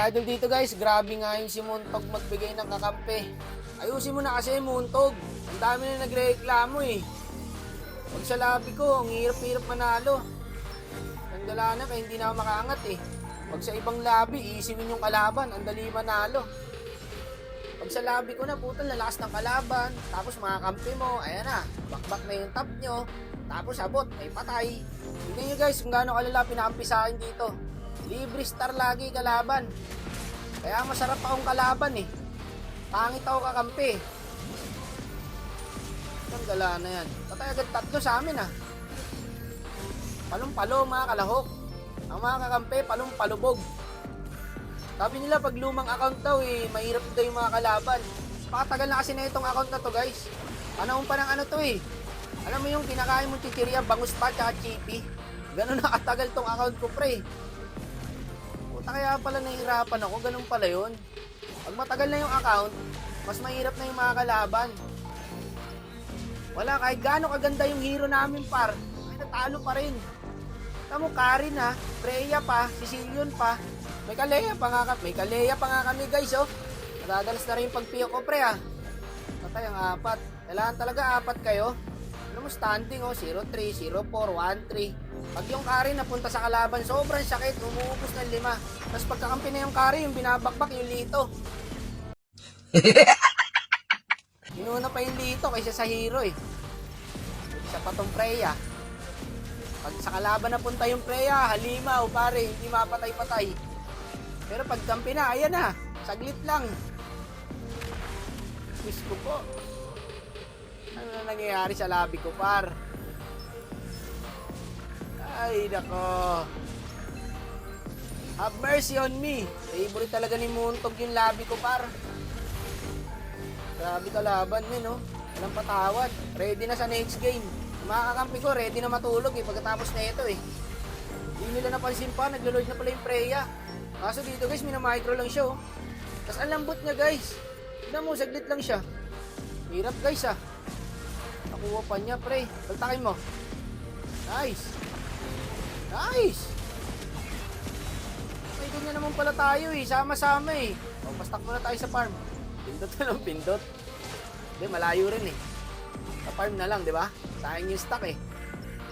Mga idol dito guys, grabe nga yung si Muntog magbigay ng kakampi. Ayusin mo na kasi Muntog. Ang dami na nagreklamo eh. Pag sa labi ko, ang hirap-hirap manalo. Tandala na kaya hindi na ako makaangat eh. Pag sa ibang labi, iisipin yung kalaban, ang dali manalo. Pag sa labi ko na, putang lalakas ng kalaban. Tapos mga kampi mo, ayan na, bakbak na yung top nyo. Tapos abot, may patay. Tignan nyo guys kung gaano kalala pinakampi sa akin dito. Libre star lagi kalaban. Kaya masarap akong kalaban eh. Pangit ako kakampi. Ang gala na yan. Patay agad tatlo sa amin ah. Palong-palo mga kalahok. Ang mga kakampi, palong-palubog. Sabi nila pag lumang account daw eh, mahirap daw yung mga kalaban. Pakatagal na kasi na itong account na to guys. Panahon pa ng ano to eh. Alam mo yung kinakain mong chichirya, bangus pa, tsaka chippy. Ganun na katagal tong account ko pre. Puta kaya pala nahihirapan ako, ganun pala yun. Pag matagal na yung account, mas mahirap na yung mga kalaban. Wala, kahit gaano kaganda yung hero namin par, ay natalo pa rin. Tamo Karin ha, Freya pa, Sicilian pa. May Kaleya pa nga kami guys oh. Nadadalas na rin yung pagpiyo ko pre ha. Patay ang apat. Kailangan talaga apat kayo. Ano mo standing oh, 0-3, 0-4, 1-3. Pag yung Karin napunta sa kalaban, sobrang sakit, umuubos ng 5. Tapos pagkakampi na yung Karin, yung binabakbak yung Lito. Inuna pa yung Lito kaysa sa hero eh. Isa pa tong Freya. Pag sa kalaban napunta yung Freya, halimaw pare, hindi mapatay-patay. Pero pag kampi na, ayan na, saglit lang. Miss ko po. Ano na nangyayari sa labi ko par? Ay nako. Have mercy on me. Favorite talaga ni Muntog yung labi ko par. Grabe kalaban min no. Walang patawad. Ready na sa next game. Mga kakampi ko ready na matulog eh pagkatapos na ito eh. Hindi nila napansin pa, naglo-load na pala yung Freya. Kaso dito guys, minamicro lang siya oh. Tapos ang lambot niya guys. Tignan mo, saglit lang siya. Hirap guys ah. Nakuha pa niya pre. Pagtakin mo. Nice. Nice. May ganyan naman pala tayo eh. Sama-sama eh. O, pastak muna tayo sa farm. Pindot na lang, pindot. Hindi, malayo rin eh. Sa farm na lang, di ba? Sayang yung stock eh.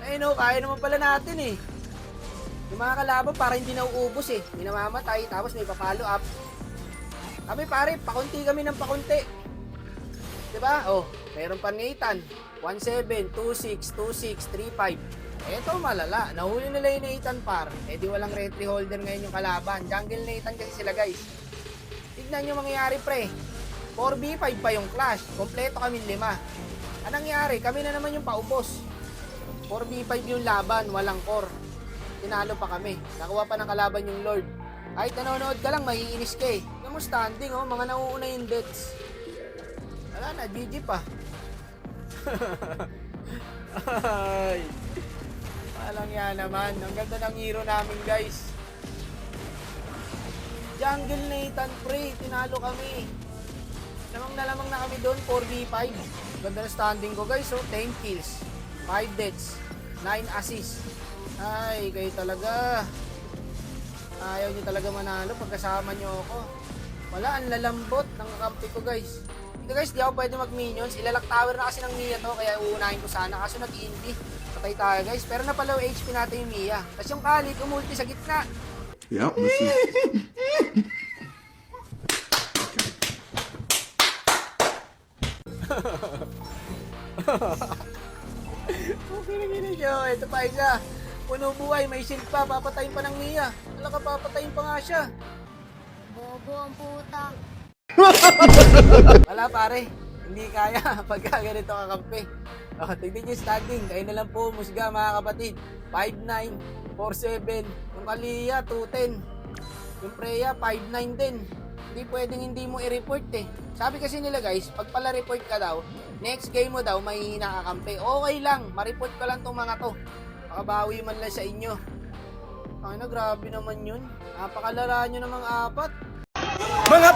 Eh no, kaya naman pala natin eh. Yung mga kalaban para hindi nauubos eh. Hindi namamatay, tapos may pa-follow up. Kami pare, pakunti kami ng pakunti. Diba? Oh, meron pa Nathan. 17, 26, 26, 35. Eto malala. Nahuli nila yung Nathan par. Eh di walang retry holder ngayon yung kalaban. Jungle Nathan kasi sila guys. Tignan nyo mangyayari pre. 4v5 pa yung clash. Kompleto kami 5. Anong nangyari? Kami na naman yung paubos. 4v5 yung laban, walang core. Tinalo pa kami. Nakuha pa ng kalaban yung Lord. Kahit nanonood ka lang, maiinis ka eh. Tignan mo standing oh, mga nauuna yung deaths. Wala na, GG pa. Ay. Walang yan naman. Ang ganda ng hero namin guys. Jungle Nathan pre, tinalo kami. Lamang na kami doon, 4v5. Ganda na standing ko guys, oh, 10 kills, 5 deaths, 9 assists. Ay, kayo talaga. Ayaw nyo talaga manalo pagkasama nyo ako. Wala, ang lalambot ng kampi ko guys. Ito guys, di ako pwede mag-minions. Ilalak tower na kasi ng Mia to, kaya uunahin ko sana. Kaso nag-indie. Patay tayo guys. Pero napalaw HP natin yung Mia. Tapos yung Khalid, umulti sa gitna. Yep, this is... Okay na gina nyo. Ito pa isa. Puno buhay, may shield pa. Papatayin pa ng Mia. Wala ka, papatayin pa nga siya. Bobo ang puta. Wala pare. Hindi kaya pagka ganito kakampi. O, tignan nyo standing. Kayo na lang po, musga mga kapatid. 5'9", 4'7". Yung Kalia, 2'10". Yung Freya, 5'9 din. Hindi pwedeng hindi mo i-report eh. Sabi kasi nila guys, pag pala report ka daw, next game mo daw, mahihina kakampi. Okay lang, ma-report ko lang tong mga to. Makabawi man lang sa inyo. Ay na, grabe naman yun. Napakalara nyo namang apat. Mga